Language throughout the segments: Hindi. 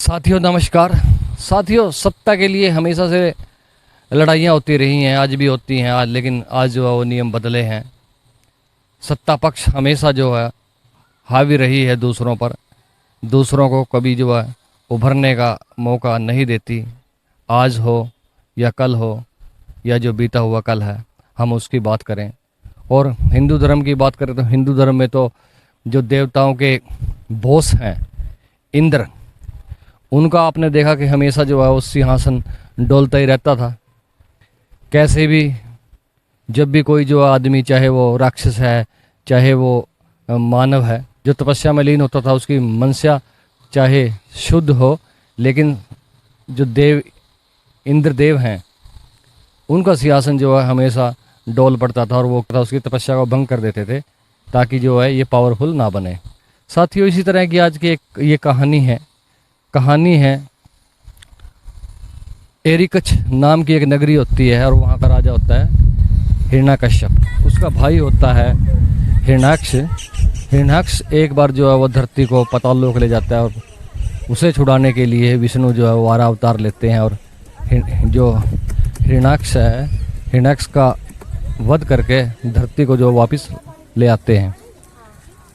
साथियों नमस्कार। साथियों, सत्ता के लिए हमेशा से लड़ाइयाँ होती रही हैं, आज भी होती हैं। लेकिन आज जो है वो नियम बदले हैं। सत्ता पक्ष हमेशा जो है हावी रही है दूसरों पर, दूसरों को कभी जो है उभरने का मौका नहीं देती। आज हो या कल हो या जो बीता हुआ कल है, हम उसकी बात करें। और हिंदू धर्म की बात करें तो हिंदू धर्म में तो जो देवताओं के बॉस हैं इंद्र, उनका आपने देखा कि हमेशा जो है वो सिंहासन डोलता ही रहता था। कैसे भी जब भी कोई जो आदमी, चाहे वो राक्षस है चाहे वो मानव है, जो तपस्या में लीन होता था, उसकी मनसा चाहे शुद्ध हो, लेकिन जो देव इंद्र देव हैं उनका सिंहासन जो है हमेशा डोल पड़ता था और वो उसकी तपस्या को भंग कर देते थे ताकि जो है ये पावरफुल ना बने। साथियों, इसी तरह की आज की एक ये कहानी है एरिकच नाम की एक नगरी होती है और वहाँ का राजा होता है हिरण्यकश्यप। उसका भाई होता है हिरण्याक्ष। हिरण्याक्ष एक बार जो है वो धरती को पाताल लोक ले जाता है और उसे छुड़ाने के लिए विष्णु जो है वो वारा अवतार लेते हैं और जो हिरण्याक्ष है, हिरण्याक्ष का वध करके धरती को जो वापस ले आते हैं।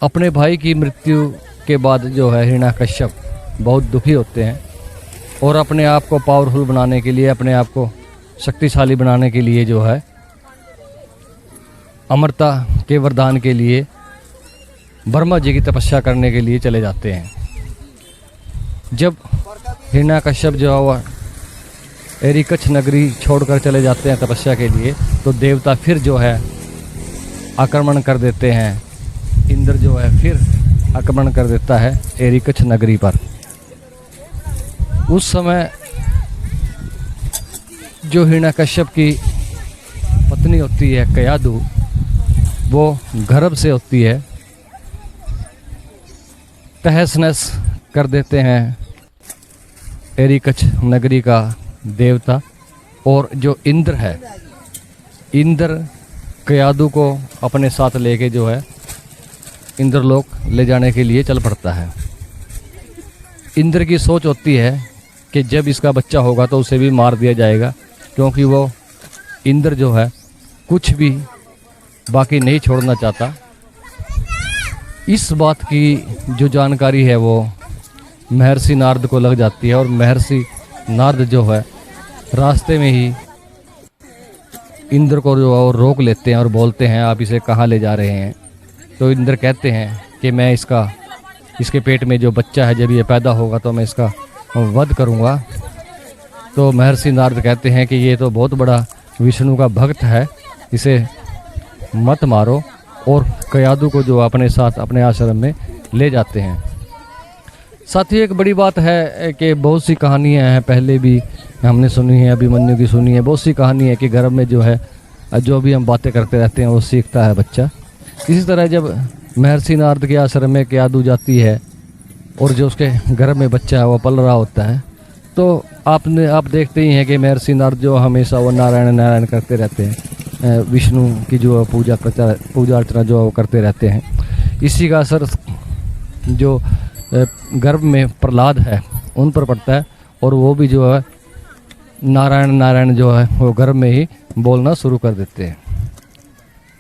अपने भाई की मृत्यु के बाद जो है हिरण्याकश्यप बहुत दुखी होते हैं और अपने आप को पावरफुल बनाने के लिए, अपने आप को शक्तिशाली बनाने के लिए जो है अमरता के वरदान के लिए ब्रह्मा जी की तपस्या करने के लिए चले जाते हैं। जब हिरण्याकश्यप जो है वह एरिकच नगरी छोड़कर चले जाते हैं तपस्या के लिए, तो देवता फिर जो है आक्रमण कर देते हैं। इंद्र जो है फिर आक्रमण कर देता है एरिकच नगरी पर। उस समय जो हिरण्याकश्यप की पत्नी होती है कयादु, वो गर्भ से होती है, तहस नहस कर देते हैं एरिकच नगरी का देवता। और जो इंद्र है, इंद्र कयादु को अपने साथ लेके जो है इंद्रलोक ले जाने के लिए चल पड़ता है। इंद्र की सोच होती है कि जब इसका बच्चा होगा तो उसे भी मार दिया जाएगा, क्योंकि वो इंद्र जो है कुछ भी बाकी नहीं छोड़ना चाहता। इस बात की जो जानकारी है वो महर्षि नारद को लग जाती है और महर्षि नारद जो है रास्ते में ही इंद्र को जो है वो रोक लेते हैं और बोलते हैं, आप इसे कहाँ ले जा रहे हैं? तो इंद्र कहते हैं कि मैं इसके पेट में जो बच्चा है, जब ये पैदा होगा तो मैं इसका वध करूंगा। तो महर्षि नारद कहते हैं कि ये तो बहुत बड़ा विष्णु का भक्त है, इसे मत मारो, और कयादु को जो अपने साथ अपने आश्रम में ले जाते हैं। साथ ही एक बड़ी बात है कि बहुत सी कहानियाँ हैं, पहले भी हमने सुनी है, अभिमन्यु की सुनी है, बहुत सी कहानी है कि गर्भ में जो है जो भी हम बातें करते रहते हैं वो सीखता है बच्चा। इसी तरह जब महर्षि नारद के आश्रम में कयादु जाती है और जो उसके गर्भ में बच्चा है वो पल रहा होता है, तो आप देखते ही हैं कि महर्षि नारद जो हमेशा वो नारायण नारायण करते रहते हैं, विष्णु की जो पूजा अर्चना जो वो करते रहते हैं। इसी का असर जो गर्भ में प्रहलाद है उन पर पड़ता है और वो भी जो है नारायण नारायण जो है वो गर्भ में ही बोलना शुरू कर देते हैं।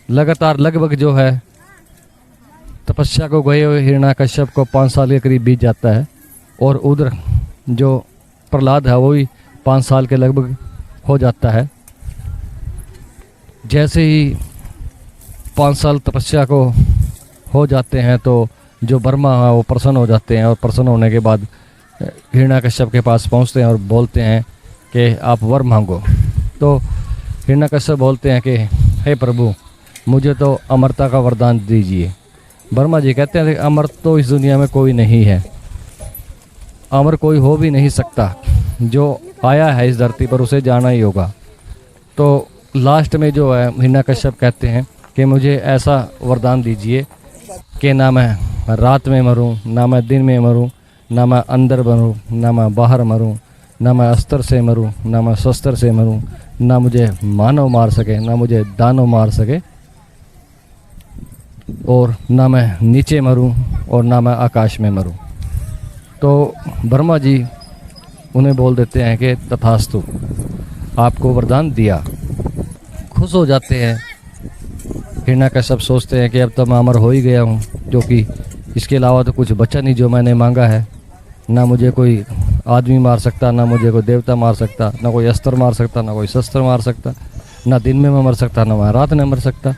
लगातार लगभग जो है तपस्या को गए हुए हिरण्याकश्यप को 5 साल के करीब बीत जाता है और उधर जो प्रहलाद है वो भी 5 साल के लगभग हो जाता है। जैसे ही 5 साल तपस्या को हो जाते हैं तो जो ब्रह्मा है वो प्रसन्न हो जाते हैं और प्रसन्न होने के बाद हिरण्याकश्यप के पास पहुंचते हैं और बोलते हैं कि आप वर मांगो। तो हिरण्याकश्यप बोलते हैं कि हे प्रभु, मुझे तो अमरता का वरदान दीजिए। ब्रह्मा जी कहते हैं कि अमर तो इस दुनिया में कोई नहीं है, अमर कोई हो भी नहीं सकता, जो आया है इस धरती पर उसे जाना ही होगा। तो लास्ट में जो है हिरण्याकश्यप कहते हैं कि मुझे ऐसा वरदान दीजिए कि ना मैं रात में मरूं, ना मैं दिन में मरूं, ना मैं अंदर मरूं, ना मैं बाहर मरूं, ना मैं अस्त्र से मरूं, ना मैं शस्त्र से मरूं, ना मुझे मानव मार सके, ना मुझे दानव मार सके, और ना मैं नीचे मरूं और ना मैं आकाश में मरूं। तो ब्रह्मा जी उन्हें बोल देते हैं कि तथास्तु, आपको वरदान दिया। खुश हो जाते हैं। हिरण्यकश्यप सोचते हैं कि अब तो मैं अमर हो ही गया हूँ, जो कि इसके अलावा तो कुछ बचा नहीं जो मैंने मांगा है। ना मुझे कोई आदमी मार सकता, ना मुझे कोई देवता मार सकता, ना कोई अस्त्र मार सकता, ना कोई शस्त्र मार सकता, ना दिन में मैं मर सकता, ना मैं रात में मर सकता,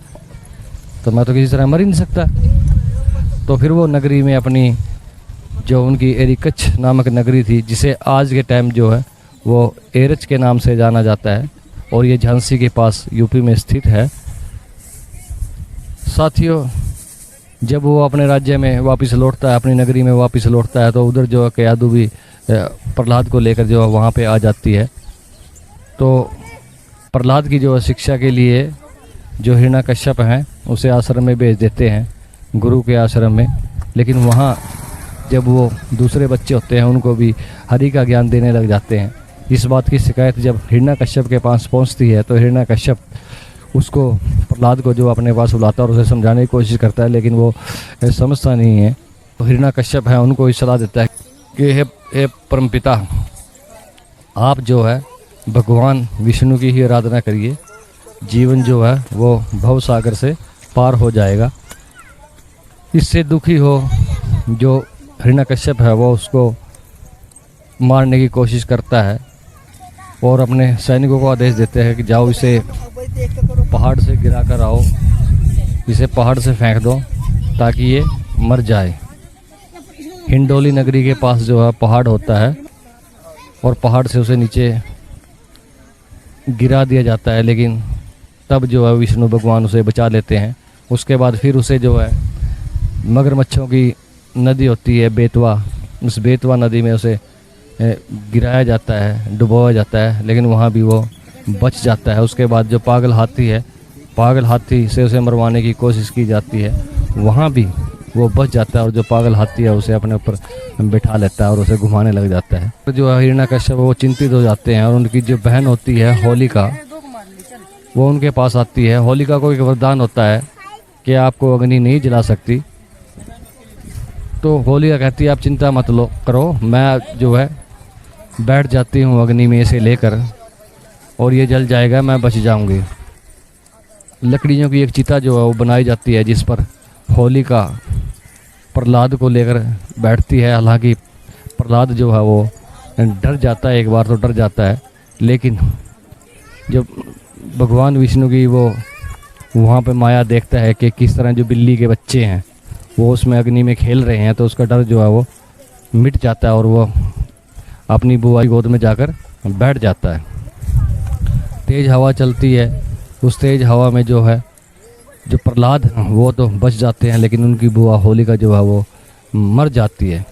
तो मैं तो किसी तरह मर ही नहीं सकता। तो फिर वो नगरी में अपनी जो उनकी एरिकच नामक नगरी थी, जिसे आज के टाइम जो है वो एरच के नाम से जाना जाता है, और ये झांसी के पास यूपी में स्थित है। साथियों, जब वो अपने राज्य में वापस लौटता है, अपनी नगरी में वापस लौटता है, तो उधर जो है कयादु भी प्रहलाद को लेकर जो है वहाँ पे आ जाती है। तो प्रहलाद की जो है शिक्षा के लिए जो हिरण्यकश्यप हैं उसे आश्रम में भेज देते हैं, गुरु के आश्रम में। लेकिन वहाँ जब वो दूसरे बच्चे होते हैं उनको भी हरि का ज्ञान देने लग जाते हैं। इस बात की शिकायत जब हिरण्यकश्यप के पास पहुँचती है, तो हिरण्यकश्यप उसको, प्रहलाद को जो अपने पास बुलाता है और उसे समझाने की कोशिश करता है, लेकिन वो समझता नहीं है। तो हिरण्यकश्यप है उनको इस सलाह देता है कि हे परमपिता, आप जो है भगवान विष्णु की ही आराधना करिए, जीवन जो है वो भव सागर से पार हो जाएगा। इससे दुखी हो जो हिरण्यकश्यप है वो उसको मारने की कोशिश करता है, और अपने सैनिकों को आदेश देते हैं कि जाओ इसे पहाड़ से गिरा कर आओ, इसे पहाड़ से फेंक दो ताकि ये मर जाए। हिंडोली नगरी के पास जो है पहाड़ होता है, और पहाड़ से उसे नीचे गिरा दिया जाता है, लेकिन तब जो है विष्णु भगवान उसे बचा लेते हैं। उसके बाद फिर उसे जो है मगरमच्छों की नदी होती है बेतवा, उस बेतवा नदी में उसे गिराया जाता है, डुबोया जाता है, लेकिन वहाँ भी वो बच जाता है। उसके बाद जो पागल हाथी है, पागल हाथी से उसे मरवाने की कोशिश की जाती है, वहाँ भी वो बच जाता है, और जो पागल हाथी है उसे अपने ऊपर बिठा लेता है और उसे घुमाने लग जाता है। तो जो हिरण्यकश्यप वो चिंतित हो जाते हैं, और उनकी जो बहन होती है होलिका, वो उनके पास आती है। होलिका को एक वरदान होता है कि आपको अग्नि नहीं जला सकती। तो होलिका कहती है आप चिंता मत करो, मैं जो है बैठ जाती हूँ अग्नि में इसे लेकर, और ये जल जाएगा, मैं बच जाऊंगी। लकड़ियों की एक चिता जो है वो बनाई जाती है, जिस पर होलिका प्रहलाद को लेकर बैठती है। हालांकि प्रहलाद जो है वो डर जाता है, एक बार तो डर जाता है, लेकिन जब भगवान विष्णु की वो वहाँ पे माया देखता है कि किस तरह जो बिल्ली के बच्चे हैं वो उसमें अग्नि में खेल रहे हैं, तो उसका डर जो है वो मिट जाता है, और वो अपनी बुआ की गोद में जाकर बैठ जाता है। तेज़ हवा चलती है, उस तेज़ हवा में जो है जो प्रहलाद वो तो बच जाते हैं, लेकिन उनकी बुआ होलिका जो है वो मर जाती है।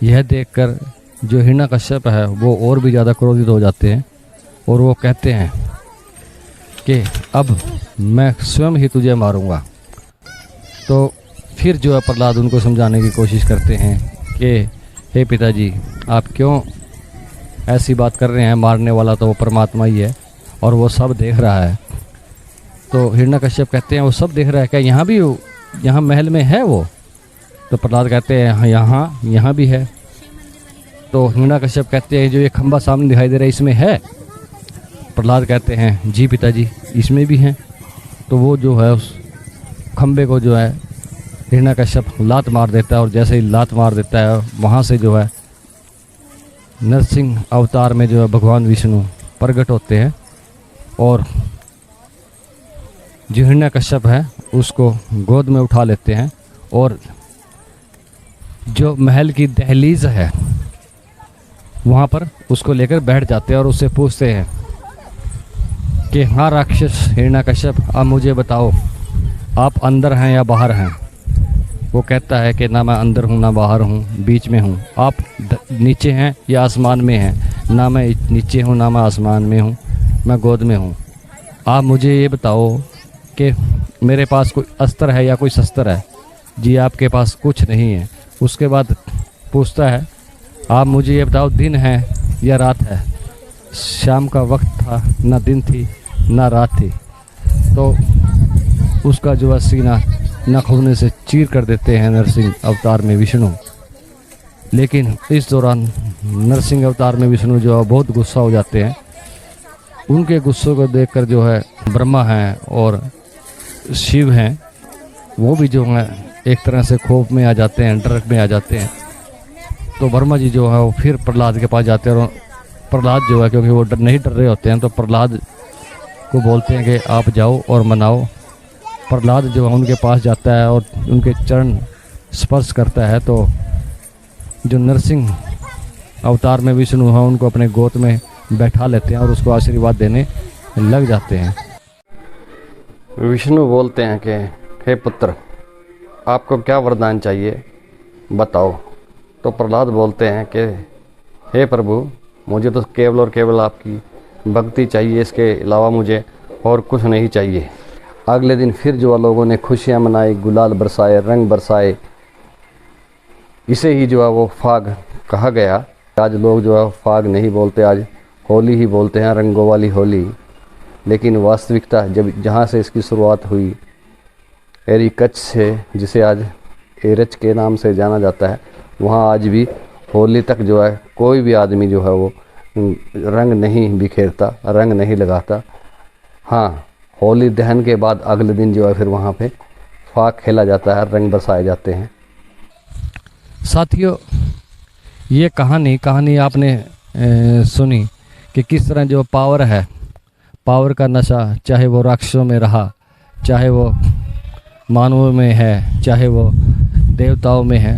यह देखकर जो हिरण्यकश्यप है वो और भी ज़्यादा क्रोधित हो जाते हैं, और वो कहते हैं कि अब मैं स्वयं ही तुझे मारूंगा। तो फिर जो है प्रहलाद उनको समझाने की कोशिश करते हैं कि हे पिताजी, आप क्यों ऐसी बात कर रहे हैं, मारने वाला तो वो परमात्मा ही है और वो सब देख रहा है। तो हिरण्यकश्यप कहते हैं वो सब देख रहा है क्या, यहाँ भी यहाँ महल में है वो? तो प्रहलाद कहते हैं यहाँ भी है। तो हिरण्यकश्यप कहते हैं जो ये खंबा सामने दिखाई दे रहा है इसमें है? प्रहलाद कहते हैं जी पिताजी इसमें भी हैं। तो वो जो है उस खंबे को जो है हिरण्यकश्यप लात मार देता है, और जैसे ही लात मार देता है वहाँ से जो है नरसिंह अवतार में जो है भगवान विष्णु प्रकट होते हैं, और जो हिरण्यकश्यप है उसको गोद में उठा लेते हैं, और जो महल की दहलीज है वहाँ पर उसको लेकर बैठ जाते हैं, और उससे पूछते हैं कि हाँ राक्षस हिरण्यकश्यप, आप मुझे बताओ आप अंदर हैं या बाहर हैं? वो कहता है कि ना मैं अंदर हूँ ना बाहर हूँ, बीच में हूँ। आप नीचे हैं या आसमान में हैं? ना मैं नीचे हूँ ना मैं आसमान में हूँ, मैं गोद में हूँ। आप मुझे ये बताओ कि मेरे पास कोई अस्त्र है या कोई शस्त्र है? जी आपके पास कुछ नहीं है। उसके बाद पूछता है आप मुझे ये बताओ दिन है या रात है? शाम का वक्त था, ना दिन थी ना रात थी। तो उसका जो है सीना नाखूने से चीर कर देते हैं नरसिंह अवतार में विष्णु। लेकिन इस दौरान नरसिंह अवतार में विष्णु जो है बहुत गुस्सा हो जाते हैं। उनके गुस्से को देखकर जो है ब्रह्मा हैं और शिव हैं, वो भी जो है एक तरह से खौफ में आ जाते हैं, डर में आ जाते हैं। तो ब्रह्मा जी जो है वो फिर प्रहलाद के पास जाते हैं और प्रहलाद जो है, क्योंकि वो नहीं डर रहे होते हैं, तो प्रहलाद को बोलते हैं कि आप जाओ और मनाओ। प्रहलाद जो है उनके पास जाता है और उनके चरण स्पर्श करता है, तो जो नरसिंह अवतार में विष्णु है उनको अपने गोद में बैठा लेते हैं और उसको आशीर्वाद देने लग जाते हैं। विष्णु बोलते हैं कि हे पुत्र, आपको क्या वरदान चाहिए बताओ। तो प्रहलाद बोलते हैं कि हे प्रभु, मुझे तो केवल और केवल आपकी भक्ति चाहिए, इसके अलावा मुझे और कुछ नहीं चाहिए। अगले दिन फिर जो लोगों ने खुशियाँ मनाई, गुलाल बरसाए, रंग बरसाए, इसे ही जो है वो फाग कहा गया। आज लोग जो है फाग नहीं बोलते, आज होली ही बोलते हैं, रंगों वाली होली। लेकिन वास्तविकता जब जहाँ से इसकी शुरुआत हुई, एरिकच से, जिसे आज एरच के नाम से जाना जाता है, वहाँ आज भी होली तक जो है कोई भी आदमी जो है वो रंग नहीं बिखेरता, रंग नहीं लगाता। हाँ, होली दहन के बाद अगले दिन जो है फिर वहाँ पे फाग खेला जाता है, रंग बरसाए जाते हैं। साथियों, ये कहानी आपने सुनी कि किस तरह जो पावर है, पावर का नशा, चाहे वो राक्षसों में रहा, चाहे वो मानवों में है, चाहे वो देवताओं में है,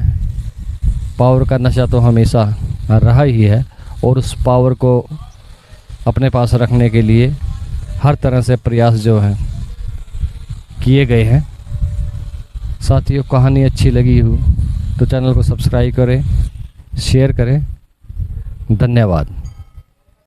पावर का नशा तो हमेशा रहा ही है। और उस पावर को अपने पास रखने के लिए हर तरह से प्रयास जो है किए गए हैं। साथियों, कहानी अच्छी लगी हो तो चैनल को सब्सक्राइब करें, शेयर करें। धन्यवाद।